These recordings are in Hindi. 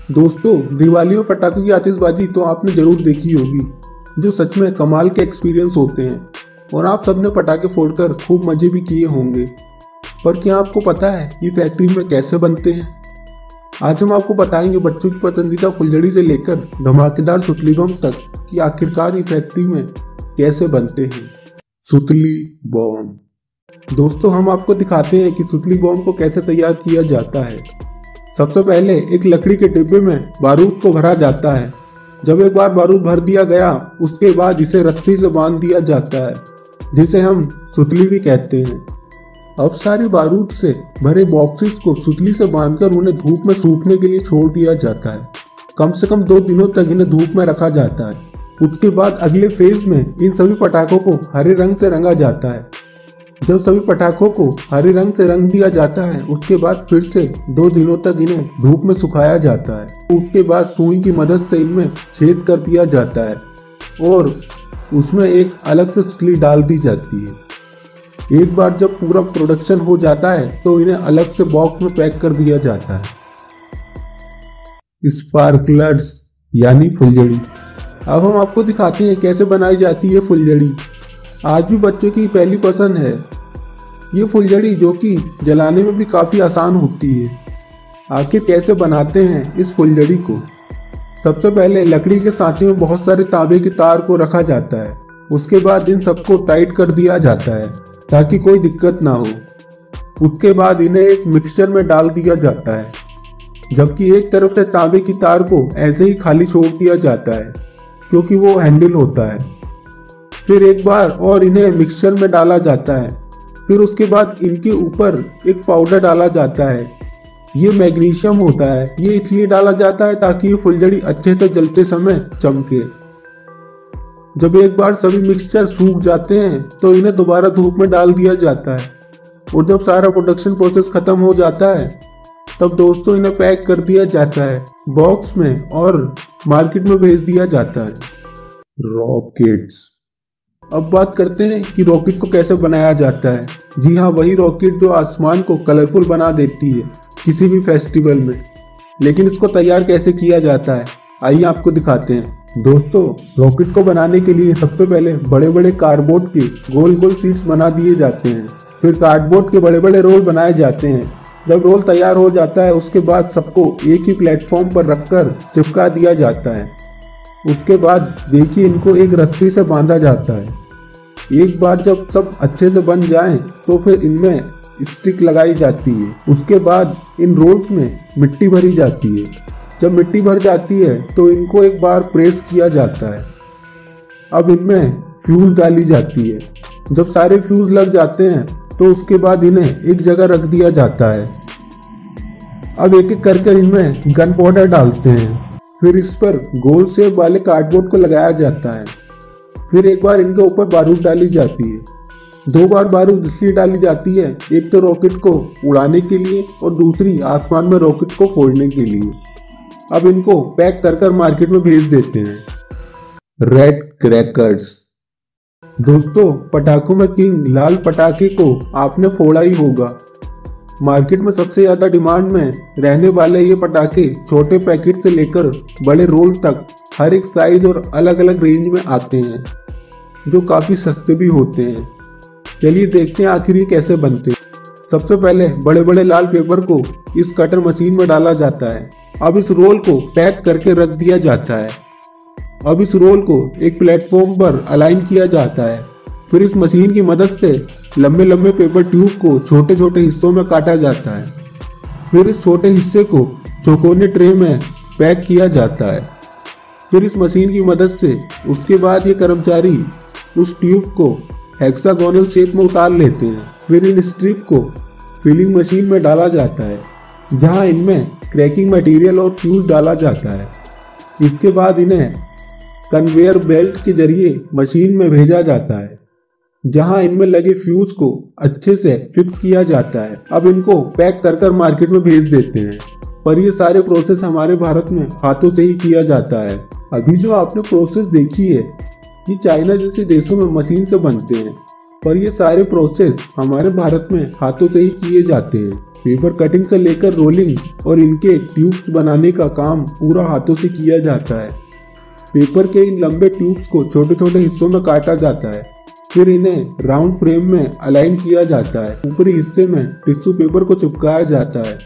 दोस्तों, दिवाली और पटाखों की आतिशबाजी तो आपने जरूर देखी होगी, जो सच में कमाल के एक्सपीरियंस होते हैं और आप सबने पटाखे फोड़कर खूब मजे भी किए होंगे। पर क्या आपको पता है ये फैक्ट्री में कैसे बनते हैं? आज हम आपको बताएंगे बच्चों की पसंदीदा फुलझड़ी से लेकर धमाकेदार सुतली बम तक कि आखिरकार ये फैक्ट्री में कैसे बनते हैं। सुतली बम। दोस्तों, हम आपको दिखाते हैं कि सुतली बम को कैसे तैयार किया जाता है। सबसे पहले एक लकड़ी के डिब्बे में बारूद को भरा जाता है। जब एक बार बारूद भर दिया गया, उसके बाद इसे रस्सी से बांध दिया जाता है, जिसे हम सुतली भी कहते हैं। अब सारे बारूद से भरे बॉक्सेस को सुतली से बांधकर उन्हें धूप में सूखने के लिए छोड़ दिया जाता है। कम से कम 2 दिनों तक इन्हें धूप में रखा जाता है। उसके बाद अगले फेज में इन सभी पटाखों को हरे रंग से रंगा जाता है। जब सभी पटाखों को हरे रंग से रंग दिया जाता है, उसके बाद फिर से 2 दिनों तक इन्हें धूप में सुखाया जाता है। उसके बाद सुई की मदद से इनमें छेद कर दिया जाता है और उसमें एक अलग से सुतली डाल दी जाती है। एक बार जब पूरा प्रोडक्शन हो जाता है तो इन्हें अलग से बॉक्स में पैक कर दिया जाता है। स्पार्कलर्स यानी फुलझड़ी। अब हम आपको दिखाते हैं कैसे बनाई जाती है फुलझड़ी। आज भी बच्चों की पहली पसंद है ये फुलझड़ी, जो कि जलाने में भी काफ़ी आसान होती है। आखिर कैसे बनाते हैं इस फुलझड़ी को? सबसे पहले लकड़ी के सांचे में बहुत सारे तांबे के तार को रखा जाता है। उसके बाद इन सबको टाइट कर दिया जाता है ताकि कोई दिक्कत ना हो। उसके बाद इन्हें एक मिक्सचर में डाल दिया जाता है, जबकि एक तरफ से तांबे की तार को ऐसे ही खाली छोड़ दिया जाता है क्योंकि वो हैंडल होता है। फिर एक बार और इन्हें मिक्सचर में डाला जाता है। फिर उसके बाद इनके ऊपर एक पाउडर डाला जाता है। ये मैग्नीशियम होता है। ये इसलिए डाला जाता है ताकि ये फुलझड़ी अच्छे से जलते समय चमके। जब एक बार सभी मिक्सचर सूख जाते हैं तो इन्हें दोबारा धूप में डाल दिया जाता है और जब सारा प्रोडक्शन प्रोसेस खत्म हो जाता है तब दोस्तों इन्हें पैक कर दिया जाता है बॉक्स में और मार्केट में भेज दिया जाता है। रॉकेट्स। अब बात करते हैं कि रॉकेट को कैसे बनाया जाता है। जी हाँ, वही रॉकेट जो आसमान को कलरफुल बना देती है किसी भी फेस्टिवल में। लेकिन इसको तैयार कैसे किया जाता है, आइए आपको दिखाते हैं। दोस्तों, रॉकेट को बनाने के लिए सबसे पहले बड़े बड़े कार्डबोर्ड के गोल गोल शीट्स बना दिए जाते हैं। फिर कार्डबोर्ड के बड़े बड़े रोल बनाए जाते हैं। जब रोल तैयार हो जाता है उसके बाद सबको एक ही प्लेटफॉर्म पर रखकर चिपका दिया जाता है। उसके बाद देखिए इनको एक रस्सी से बांधा जाता है। एक बार जब सब अच्छे से बन जाएं तो फिर इनमें स्टिक लगाई जाती है। उसके बाद इन रोल्स में मिट्टी भरी जाती है। जब मिट्टी भर जाती है तो इनको एक बार प्रेस किया जाता है। अब इनमें फ्यूज डाली जाती है। जब सारे फ्यूज लग जाते हैं तो उसके बाद इन्हें एक जगह रख दिया जाता है। अब एक एक करके इनमें गन पाउडर डालते हैं। फिर इस पर गोल शेप वाले कार्डबोर्ड को लगाया जाता है। फिर एक बार इनके ऊपर बारूद डाली जाती है। 2 बार बारूद इसलिए डाली जाती है, एक तो रॉकेट को उड़ाने के लिए और दूसरी आसमान में रॉकेट को फोड़ने के लिए। अब इनको पैक कर कर मार्केट में भेज देते हैं। Red crackers. दोस्तों, पटाखों में किंग लाल पटाखे को आपने फोड़ा ही होगा। मार्केट में सबसे ज्यादा डिमांड में रहने वाले ये पटाखे छोटे पैकेट से लेकर बड़े रोल तक हर एक साइज और अलग अलग रेंज में आते हैं, जो काफ़ी सस्ते भी होते हैं। चलिए देखते हैं आखिर ये कैसे बनते हैं। सबसे पहले बड़े बड़े लाल पेपर को इस कटर मशीन में डाला जाता है। अब इस रोल को पैक करके रख दिया जाता है। अब इस रोल को एक प्लेटफॉर्म पर अलाइन किया जाता है। फिर इस मशीन की मदद से लंबे लंबे पेपर ट्यूब को छोटे छोटे हिस्सों में काटा जाता है। फिर इस छोटे हिस्से को चौकोने ट्रे में पैक किया जाता है। फिर इस मशीन की मदद से उसके बाद ये कर्मचारी उस ट्यूब को हेक्सागोनल शेप में उतार लेते हैं। फिर इन स्ट्रिप को फिलिंग मशीन में डाला जाता है, जहां इनमें क्रैकिंग मटेरियल और फ्यूज डाला जाता है। इसके बाद इन्हें कन्वेयर बेल्ट के जरिए मशीन में भेजा जाता है, जहां इनमें लगे फ्यूज को अच्छे से फिक्स किया जाता है। अब इनको पैक कर कर मार्केट में भेज देते हैं। पर ये सारे प्रोसेस हमारे भारत में हाथों से ही किया जाता है। अभी जो आपने प्रोसेस देखी है ये चाइना जैसे देशों में मशीन से बनते हैं, पर ये सारे प्रोसेस हमारे भारत में हाथों से ही किए जाते हैं। पेपर कटिंग से लेकर रोलिंग और इनके ट्यूब्स बनाने का काम पूरा हाथों से किया जाता है। पेपर के इन लंबे ट्यूब्स को छोटे छोटे हिस्सों में काटा जाता है, फिर इन्हें राउंड फ्रेम में अलाइन किया जाता है। ऊपरी हिस्से में टिश्यू पेपर को चिपकाया जाता है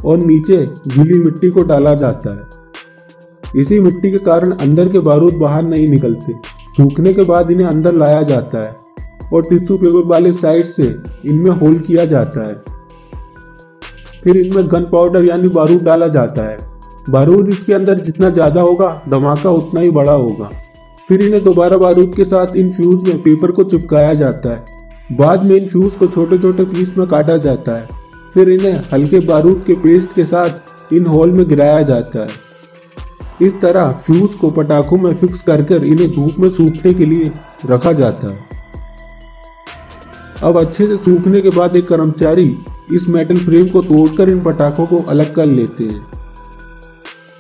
और नीचे गीली मिट्टी को डाला जाता है। इसी मिट्टी के कारण अंदर के बारूद बाहर नहीं निकलते। सूखने के बाद इन्हें अंदर लाया जाता है और टिश्यू पेपर वाले साइड से इनमें होल किया जाता है। फिर इनमें गन पाउडर यानी बारूद डाला जाता है। बारूद इसके अंदर जितना ज्यादा होगा धमाका उतना ही बड़ा होगा। फिर इन्हें दोबारा बारूद के साथ इन फ्यूज में पेपर को चिपकाया जाता है। बाद में इन फ्यूज को छोटे छोटे पीस में काटा जाता है। फिर इन्हें हल्के बारूद के पेस्ट के साथ इन होल में गिराया जाता है। इस तरह फ्यूज को पटाखों में फिक्स कर इन्हें धूप में सूखने के लिए रखा जाता है। अब अच्छे से सूखने के बाद एक कर्मचारी इस मेटल फ्रेम को तोड़कर इन पटाखों को अलग कर लेते हैं।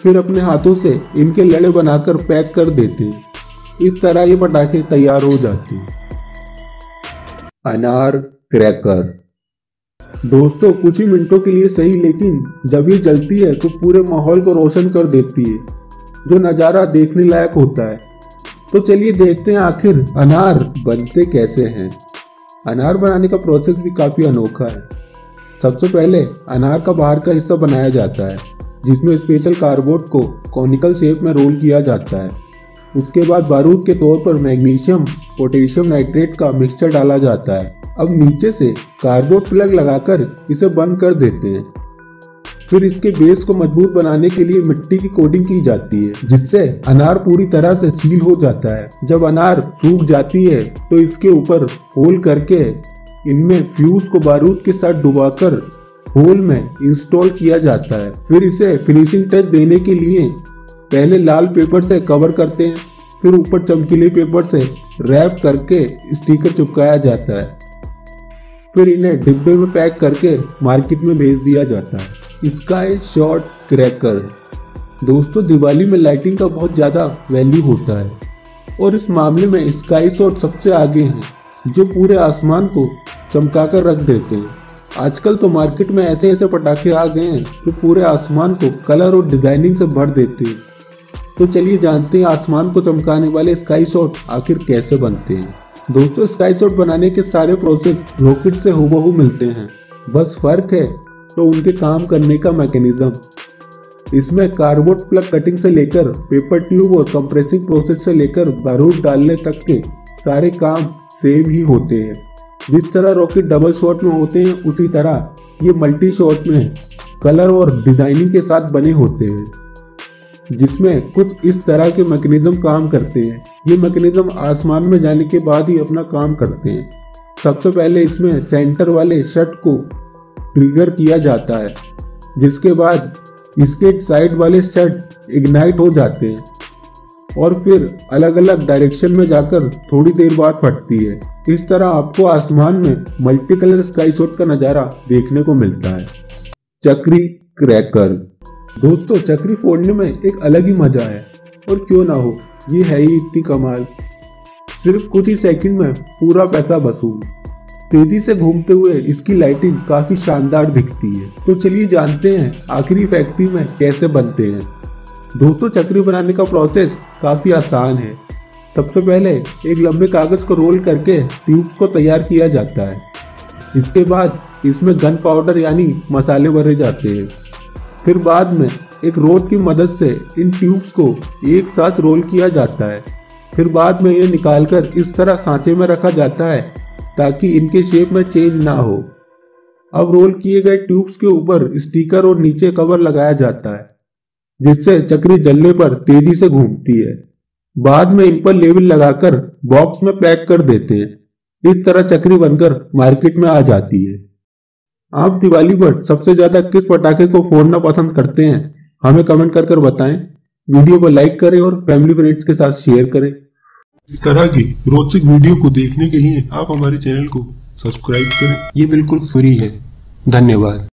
फिर अपने हाथों से इनके लड़े बनाकर पैक कर देते हैं। इस तरह ये पटाखे तैयार हो जाते हैं। अनार क्रैकर दोस्तों कुछ ही मिनटों के लिए सही, लेकिन जब ये जलती है तो पूरे माहौल को रोशन कर देती है, जो नज़ारा देखने लायक होता है। तो चलिए देखते हैं आखिर अनार बनते कैसे हैं। अनार बनाने का प्रोसेस भी काफ़ी अनोखा है। सबसे पहले अनार का बाहर का हिस्सा बनाया जाता है, जिसमें स्पेशल कार्डबोर्ड को कॉनिकल शेप में रोल किया जाता है। उसके बाद बारूद के तौर पर मैग्नीशियम पोटेशियम नाइट्रेट का मिक्सचर डाला जाता है। अब नीचे से कार्डबोर्ड प्लग लगाकर इसे बंद कर देते हैं। फिर इसके बेस को मजबूत बनाने के लिए मिट्टी की कोटिंग की जाती है, जिससे अनार पूरी तरह से सील हो जाता है। जब अनार सूख जाती है तो इसके ऊपर होल करके इनमें फ्यूज को बारूद के साथ डुबाकर होल में इंस्टॉल किया जाता है। फिर इसे फिनिशिंग टच देने के लिए पहले लाल पेपर से कवर करते हैं, फिर ऊपर चमकीले पेपर से रैप करके स्टिकर चिपकाया जाता है। फिर इन्हें डिब्बे में पैक करके मार्केट में भेज दिया जाता है। स्काई शॉट क्रैकर दोस्तों दिवाली में लाइटिंग का बहुत ज़्यादा वैल्यू होता है और इस मामले में स्काई शॉट सबसे आगे हैं, जो पूरे आसमान को चमका कर रख देते हैं। आजकल तो मार्केट में ऐसे ऐसे पटाखे आ गए हैं जो पूरे आसमान को कलर और डिजाइनिंग से भर देते हैं। तो चलिए जानते हैं आसमान को चमकाने वाले स्काई शॉट आखिर कैसे बनते हैं। दोस्तों स्काई शॉट बनाने के सारे प्रोसेस रॉकेट से हूबहू मिलते हैं, बस फर्क है तो उनके काम करने का मैकेनिज्म। इसमें कार्डबोर्ड प्लग कटिंग से लेकर पेपर ट्यूब और कंप्रेसिंग प्रोसेस से लेकर बारूद डालने तक के सारे काम सेम ही होते हैं। जिस तरह रॉकेट डबल शॉट में होते हैं, उसी तरह ये मल्टी शॉट में कलर और डिजाइनिंग के साथ बने होते हैं, जिसमें कुछ इस तरह के मैकेनिज्म काम करते हैं। ये मैकेनिज्म आसमान में जाने के बाद ही अपना काम करते हैं। सबसे पहले इसमें सेंटर वाले शट को ट्रिगर किया जाता है, जिसके बाद इसके साइड वाले शट इग्नाइट हो जाते हैं और फिर अलग अलग डायरेक्शन में जाकर थोड़ी देर बाद फटती है। इस तरह आपको आसमान में मल्टी कलर स्काई शॉट का नज़ारा देखने को मिलता है। चक्री क्रैकर दोस्तों चक्री फोड़ने में एक अलग ही मजा है, और क्यों ना हो, ये है ही इतनी कमाल। सिर्फ कुछ ही सेकंड में पूरा पैसा वसूल। तेजी से घूमते हुए इसकी लाइटिंग काफी शानदार दिखती है। तो चलिए जानते हैं आखिरी फैक्ट्री में कैसे बनते हैं। दोस्तों चक्री बनाने का प्रोसेस काफी आसान है। सबसे पहले एक लंबे कागज को रोल करके ट्यूब्स को तैयार किया जाता है। इसके बाद इसमें गन पाउडर यानी मसाले भरे जाते हैं। फिर बाद में एक रोड की मदद से इन ट्यूब्स को एक साथ रोल किया जाता है। फिर बाद में इन्हें निकालकर इस तरह सांचे में रखा जाता है ताकि इनके शेप में चेंज ना हो। अब रोल किए गए ट्यूब्स के ऊपर स्टिकर और नीचे कवर लगाया जाता है, जिससे चक्री जलने पर तेजी से घूमती है। बाद में इन पर लेबल लगाकर बॉक्स में पैक कर देते हैं। इस तरह चक्री बनकर मार्केट में आ जाती है। आप दिवाली पर सबसे ज्यादा किस पटाखे को फोड़ना पसंद करते हैं, हमें कमेंट कर बताएं। वीडियो को लाइक करें और फैमिली फ्रेंड्स के साथ शेयर करें। इस तरह की रोचक वीडियो को देखने के लिए आप हमारे चैनल को सब्सक्राइब करें। ये बिल्कुल फ्री है। धन्यवाद।